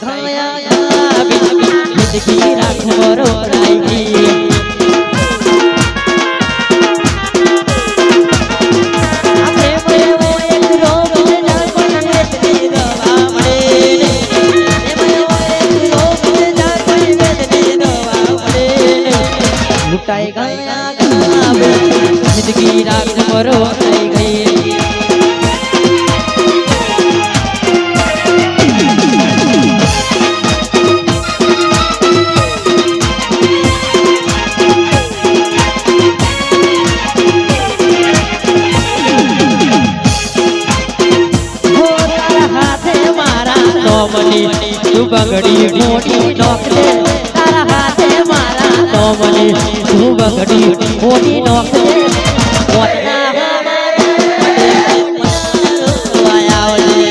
ખાયા જિંદગી રાખો રોરાઈ लुटाई गया जिंदगी रात मरो गई तू बगड़ी मोटी नौकरे तारा हाथे मारा तो मने तू बगड़ी मोटी नौकरे वतना आया ओले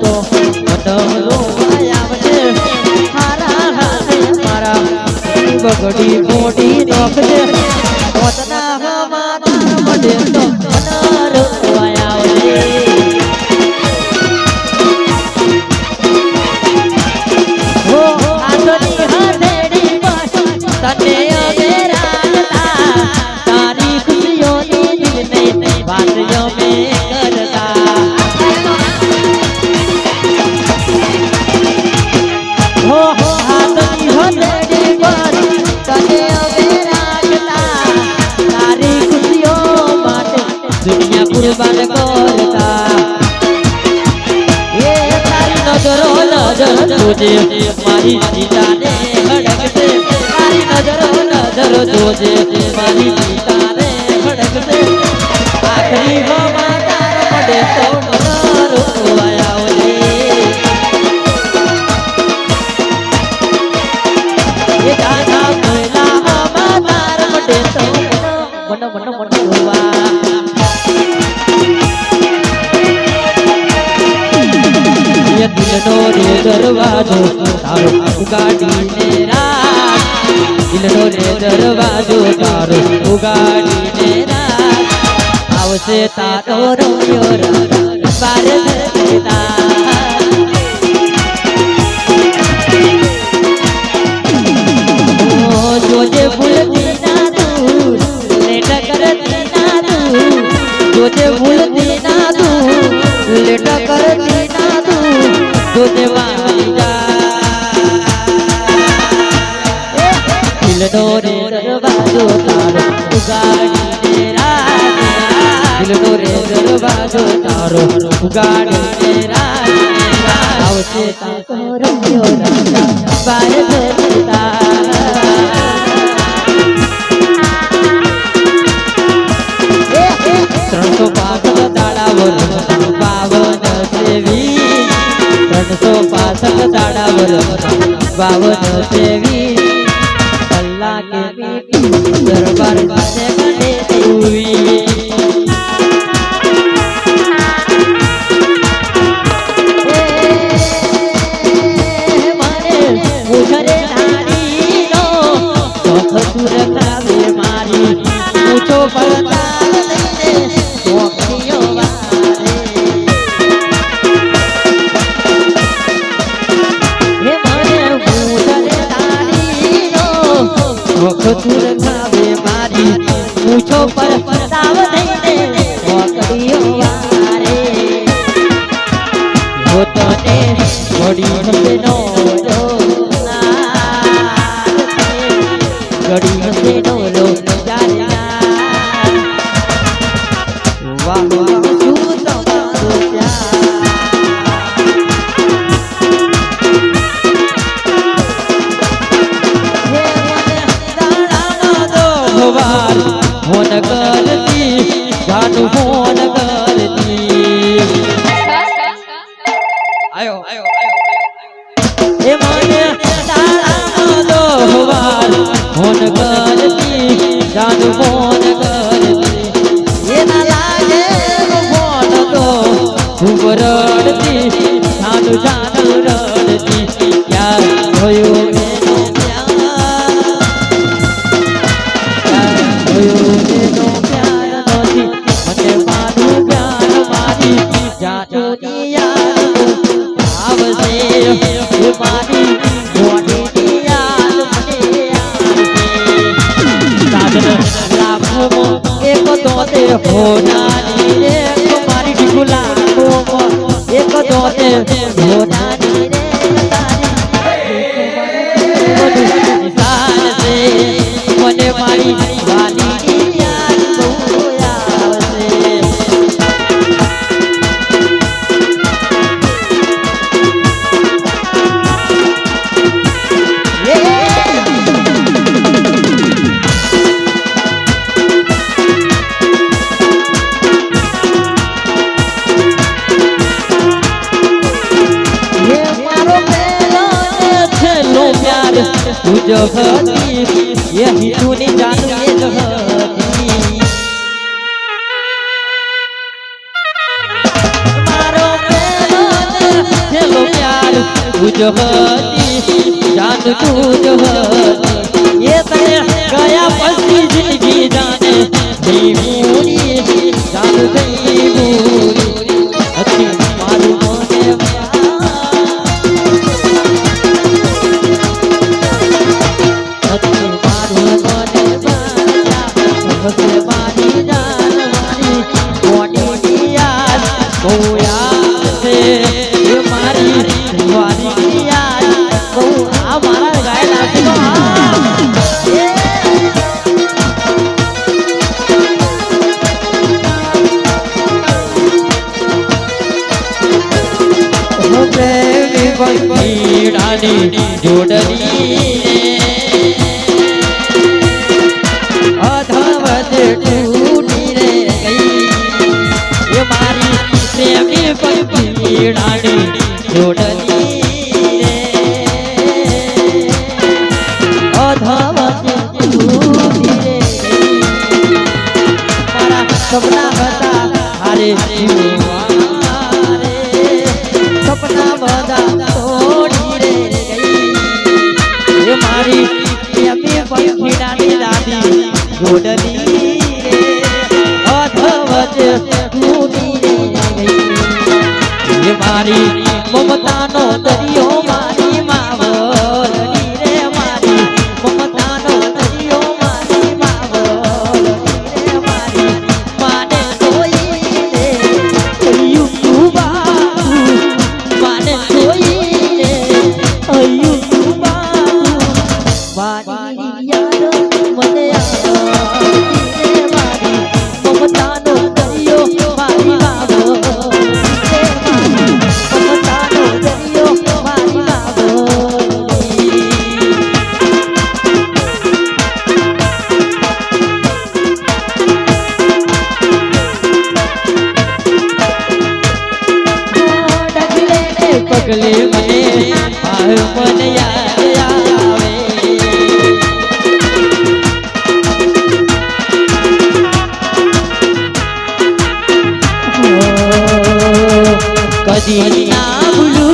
तो बटलो आया बजे हारा हाथे मारा तू बगड़ी मोटी नौकरे वतना मडे तो बनारो आया ओले हो आसनी हथेड़ी पर तने अमेराता तारी खुशियों नी दिल में बातियों में करता हो आसनी हथेड़ी पर तने अमेराता तारी दुनिया कुर्बान करता ये तारी नजरो नजर तुझे मारी सीता ने खड़क से तारी नजरो नजर तुझे मारी सीता ने खड़क से आखिरी हो माता पड़े तो मरो आया ओले ये गाना मेला माता पड़े तो मन मन मन हुआ दिलनो रे दरवाजो तारो उगाड़ी ने रात दिलनो रे दरवाजो तारो उगाड़ी ने रात आवसे तातो रोयो रात बार देता ओ जोजे भूलती ना तू लेट करती ना तू जोजे भूलती ना तू लेट करती ना तुझे वाली जा दिलनो रे दरवाजो तारो उगाड़ी तेरा दिलनो रे दरवाजो तारो उगाड़ी तेरा आवसे ताको रंगियो राजा बार देता त्रणसो पागल दाड़ा बोलो पावन सेवी 365 दाड़ा बोलो पावन सेवी अल्लाह के बेटी दरबार से बने हुई मारे मुझरे नारी नो तो खतुर कावे मारी मुझो पड़ता खतुर खावे मारी पूछो पर दाव नहीं दे वकड़ियो वारे वो तने बड़ी हसे नो लो गड़ी हसे नो लो जाना वाह वाह तू तो प्यार होन करती जानू होन करती आयो आयो ए माने तारा दो बार होन करती जानू होन करती ये ना लागे होन तो खूब रड़ती जानू जानू रड़ती क्या होयो मेनो प्यार હોનાની રે મારી ઢીકુલા એક દોતે હોનાની રે તારી નિશાન છે મને મારી વાલીની યાદ બહુ આવશે तुझ हती यही तूने जानू ये जहती मारो चलो प्यार तुझ हती जान तुझ हती ये तने गया पसी जिंदगी जाने नहीं पूरी जान गई पूरी अच्छी मालूम होने मारी जान मारी कोनी याद को याद से ये मारी वाली याद को हमारा गायला तो हो प्रेमी बंदी डाली जोड़ली टूटी रे गई ये मारी प्रेमी पंखी डाली जोड़ली रे अधवत टूटी रे गई मारा सपना बता हारे जीवारे सपना बता तोड़ी रे गई ये मारी प्रेमी पंखी डाली दादी जोड़ली अधवच टूटी रे गई ये मारी ममता नो दरियो मारी मावलनी रे मारी ममता नो दरियो मारी मावलनी रे मारी माने कोई रे अय्यू तुबा माने कोई रे अय्यू तुबा वानी याद मने पगले मने मन याद आवे कदी ना भूलू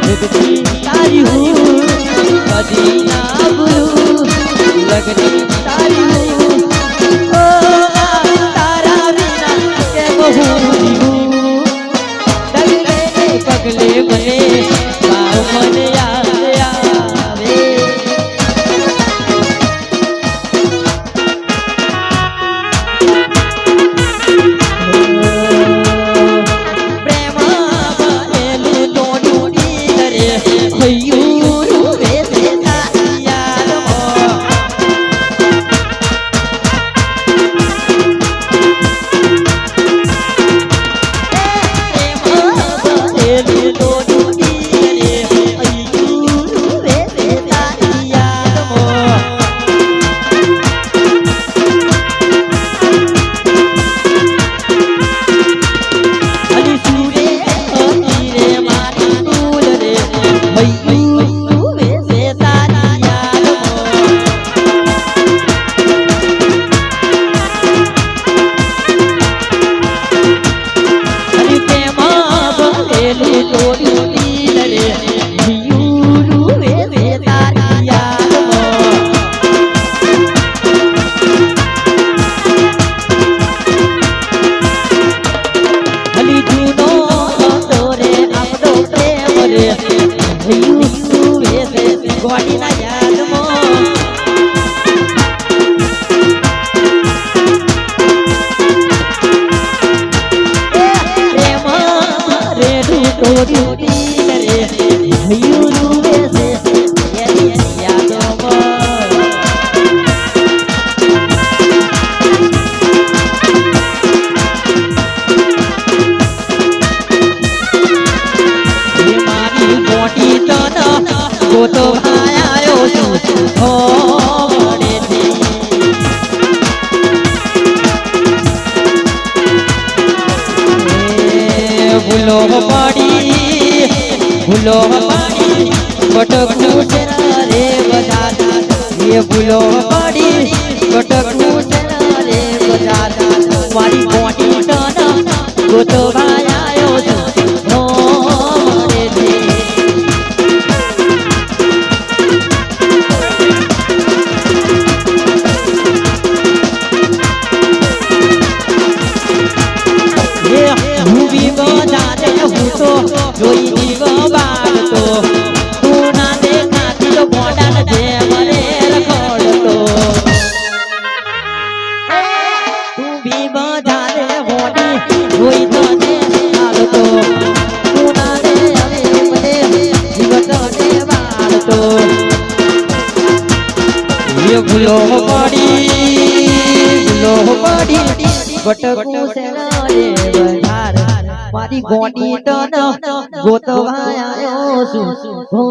लगती तारी हूँ कदी ना भूलू लगती तारी हूँ ओ तारा बिना के बहुरी हूँ पगले मने मन याद आवे प्रेम बनेलू तोड़ू रे हयू रे से याद ટોરી રે ભયું રૂવે છે એની યાદોમાં એ મારી મોટી તન ગોતો આયો છું હો મળેથી ભૂલો પાડી બટકું છે રે બજાર એ ભૂલો પાડી બટકું છે રે બજાર મારી મોટી ટન ગોતો આયો છું હો મળેથી જોઈ જીવ બાળતો તું ના દેખાતી તો મોઢા ને જેવરે રખડતો તું બી બધાને હોડી જોઈ તો ને હાલતો તું ના દે હવે મને જીવ તો ને બાળતો એ ભૂલો પડી બટકું છે રે બધાર મારી ગોટી તન ગોતવા આયો છું હો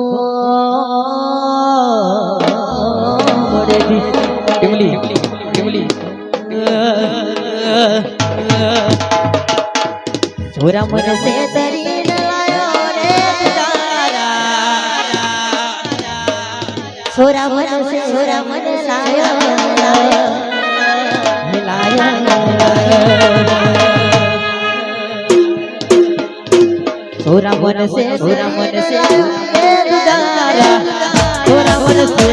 મળેથી ટીમલી છોરા મને સે તરી લાયો રે તારા છોરા મને લાયો छोरा मन से दारा छोरा मन से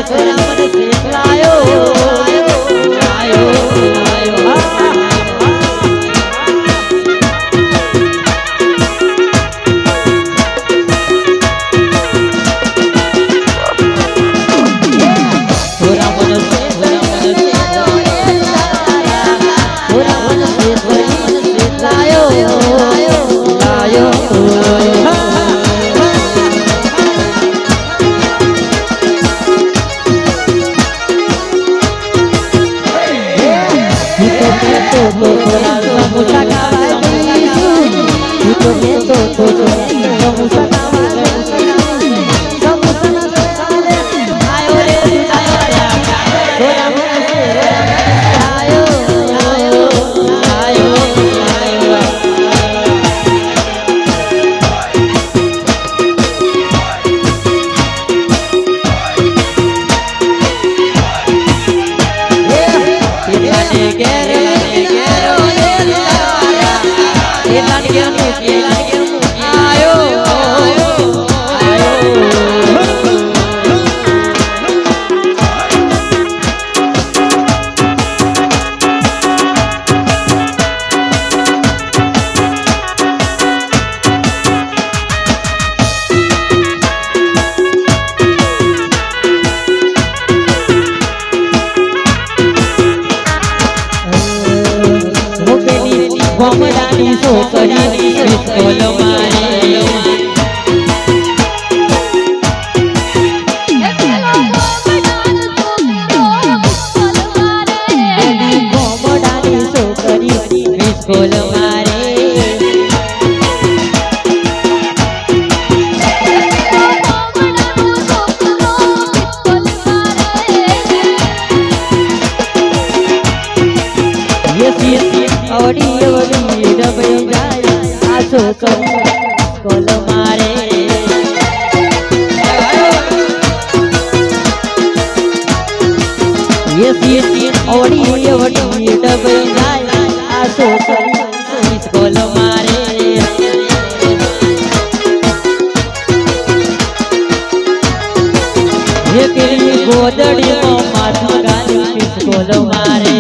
लायो ભમરાની છોકરી પિસ્તોલ મારે ભમરાની છોકરી પિસ્તોલ મારે ઓડી ડબઈ જાય આ છોકરી કોલ મારે ये सीट ओडी डबई જાય આ છોકરી કોલ મારે ये પેલી ગોદડીમાં માથું ગાલી કોલ મારે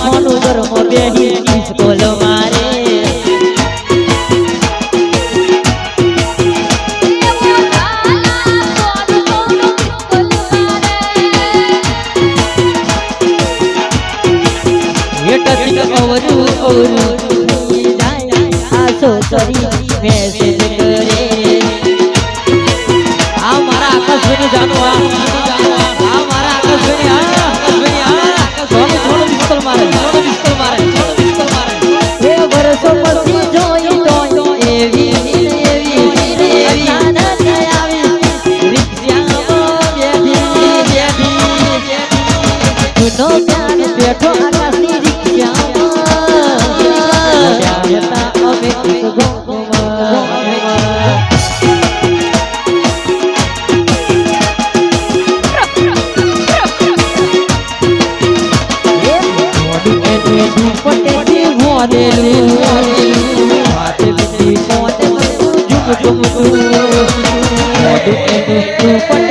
સોનું ગરમ બેહી સ્કોલ મારે હુકમ તું મોઢું એનું તું પણ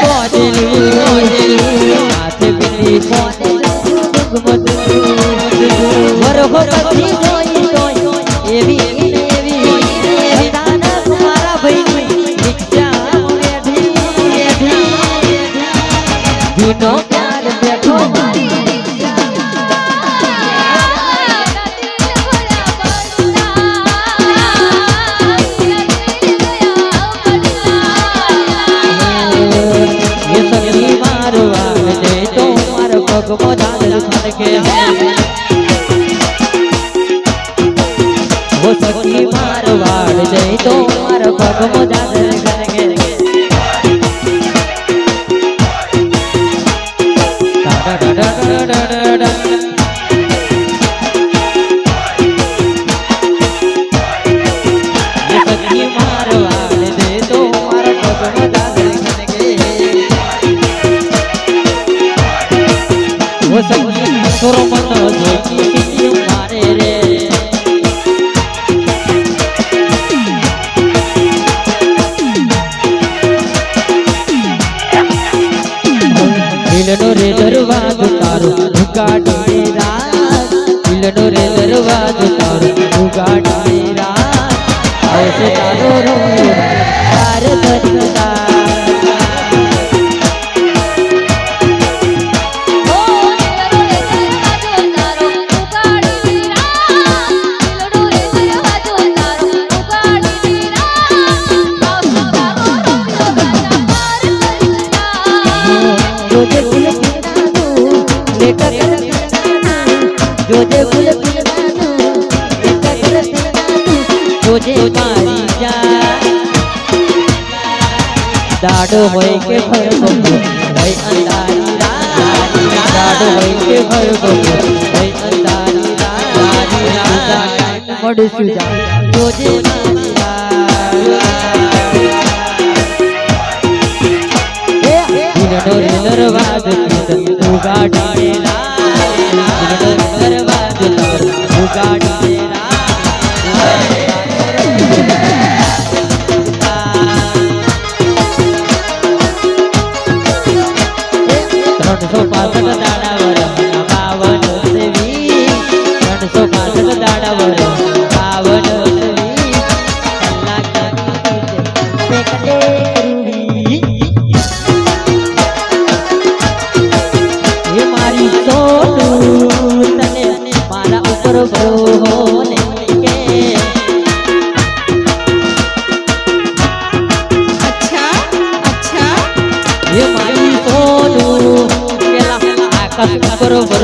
બોજેલું હાથે બિલી કોને હુકમ તું વરહો પછી જોઈ એવી અચાનક મારા ભાઈની રિક્ષા બેઠી જૂનો પ્યાર બેઠો પગમાં ઝાલર ખડકે વો સખી માર વાડ દે તો માર પગમાં ઝાલર ખડકે સખી માર વાડ દે તો માર પગમાં ઝાલર ખડકે વો સખી સોરો મત જોઈ મારે રે દિલનો રે દરવાજો તારો ઉગાડી રાત દિલનો રે દરવાજો તારો ઉગાડી રાત આવશે તારો રો તાર દરવાજા દાડો હોય કે ભરગો હોય અંધારી રાત દાડો હોય કે ભરગો હોય અંધારી રાત મળશું જોજે મારી દિલનો રે દરવાજો ઉગાડી દરવાજો ઉગાડી बरो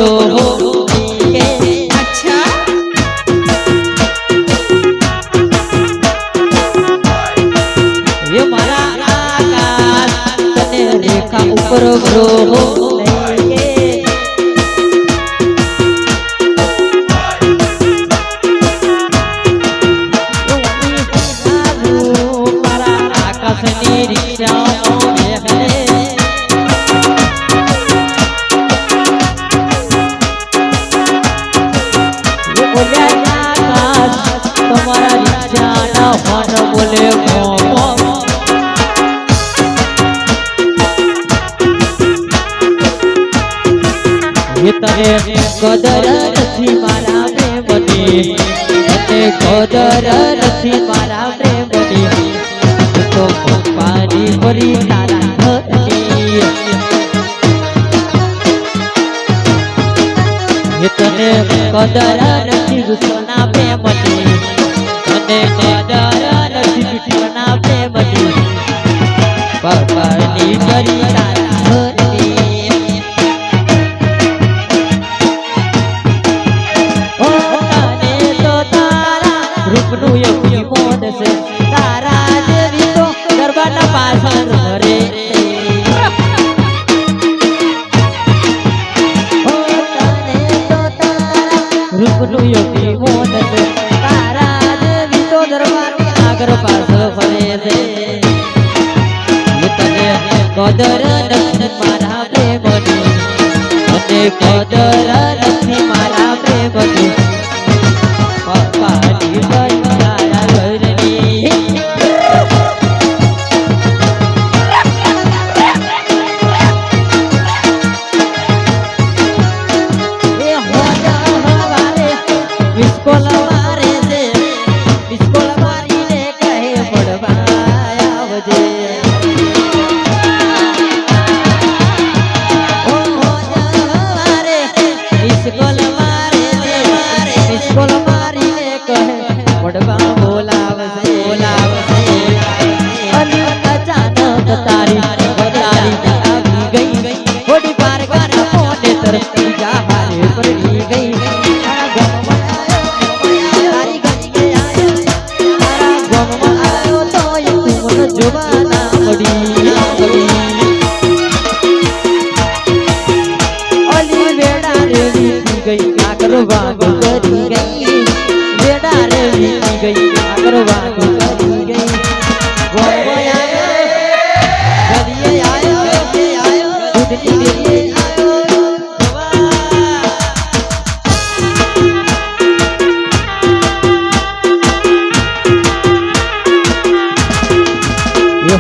अच्छा ये मारा आकाश तने रेखा ऊपर बरो मारा आकाश नी रिक्षा तुम्हारा रिक्शा होन बोले ये तने कदर नथी मारा प्रेमनी तने कदर नथी मारा प्रेमनी तो पानी भरी तारा घरनी ये तने कदर नथी गुस्सा प्रेमनी तने कदर नथी गुस्सा प्रेमनी पानी भरी तारा घरनी ओ तने तो तारा रूपनु यकी मोन से तारा देवी तो दरबार पाछळ रे रूपनु यकी मोन से तारा देवी तो दरबार आगर पाछळ फरे से तने कदर नथी मारा प्रेमनी तने कदर नथी मारा प्रेमनी पानी भरी तारा घरनी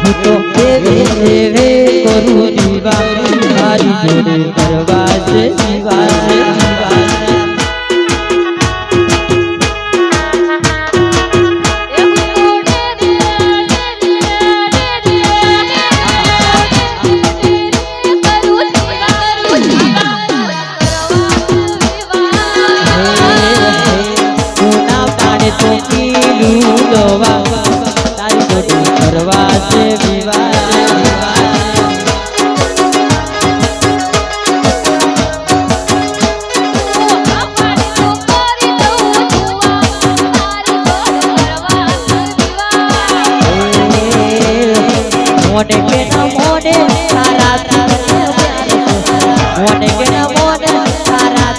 હું તો દેવે દેવે કરું દીવા મારી જોડે કરવા છે દીવા છે દીવા છે તો પીલું દવા તારી જોડે કરવા છે વિવાહ મોને કે ના મોને તારા મોને કે ના મોને તારા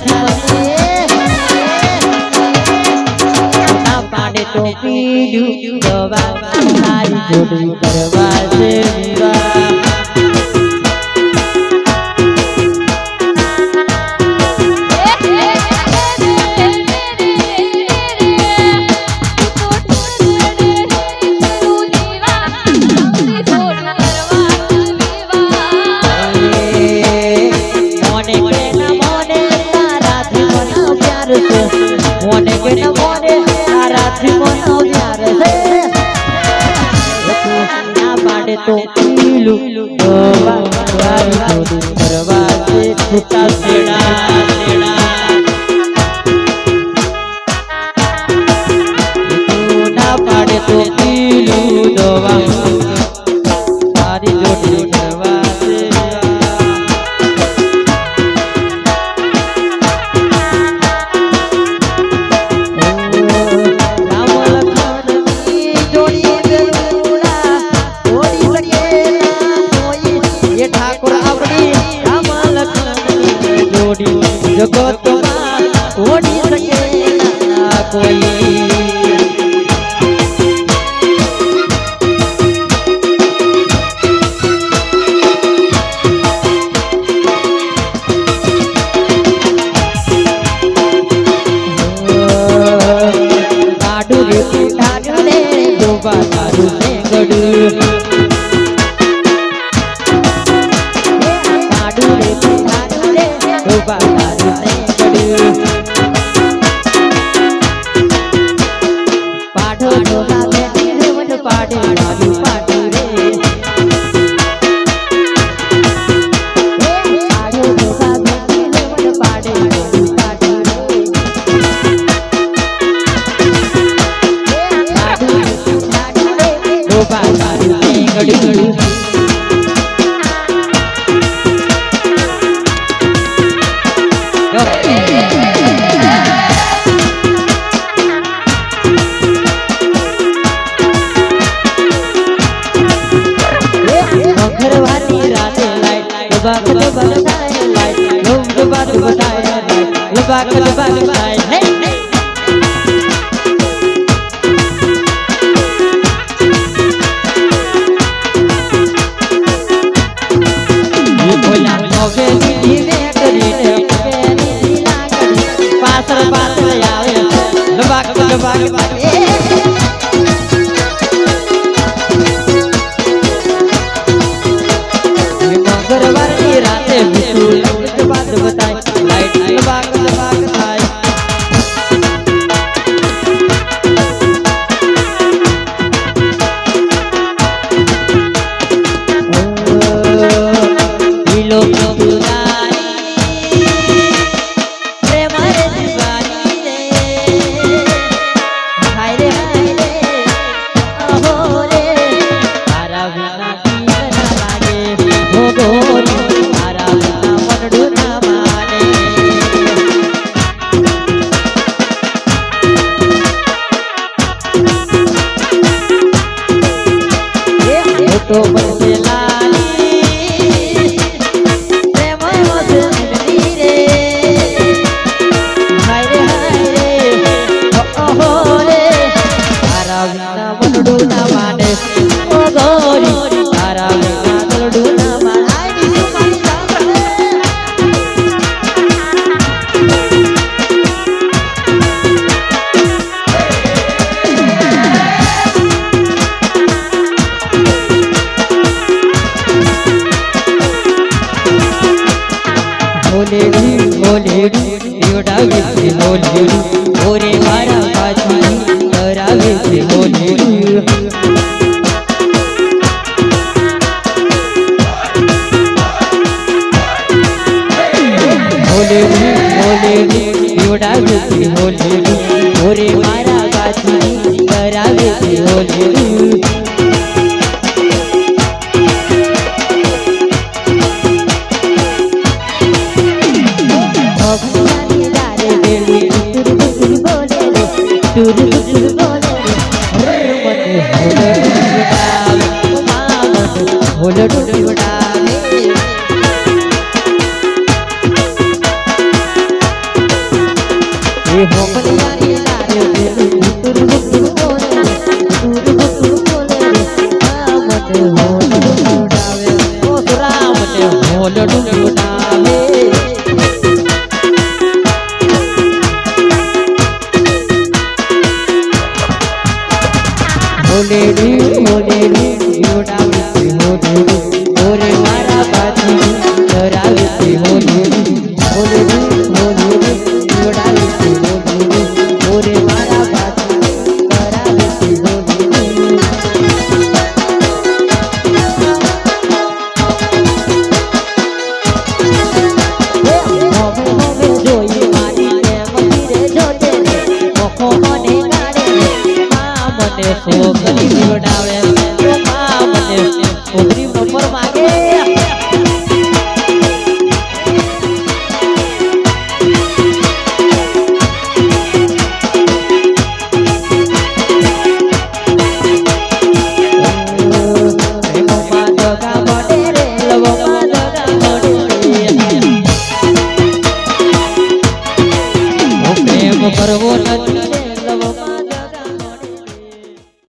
તો પીલું દવા તારી જોડે કરવા છે વિવાહ મોને કે ના મોને તારાથી મનો પ્યાર છે ના પાડે તો પીલું દવા તારી જોડે કરવા છે છૂટા છેડા ના પાડે તો પીલું દવા તારી જોડે કરવા છે જગતમાં ઓડી શકે ના કોઈ કાડુ રે ઠાડુ રે ડોબા તારું ને ગડું કાડુ રે ઠાડુ રે ડોબા પાડો ડોલા બેટી રે વન પાડે મારું પાડું રે પાડો ડોલા બેટી રે વન પાડે મારું પાડું રે પાડું રે ડોબા તારું ને ગડું घरवाली रात लाइट लबाक लबाक लाइट लबाक लबाक लबाक लबाक हे ये बोला नोवेली धीरे કરીને પેરી લાગડી પાછળ પાછળ આવે લબાક લબાક घरवाली राते बिल्कुल बात बताए लाइट लबाक लबाक आए लो पुरानी प्रेम रे दीवानी रे हाय रे अहो रे तारा बिना जीवन ना लागे हो गोरी तारा बिना मनडू ना माने ये तो बसे लाली ઓરે મારા પાછી ધરાવે ઓરે મારા પાછી ધરાવે જોઈએ મારી જોતે મોખો મને કાઢે મને શોખ નીવડાવે મને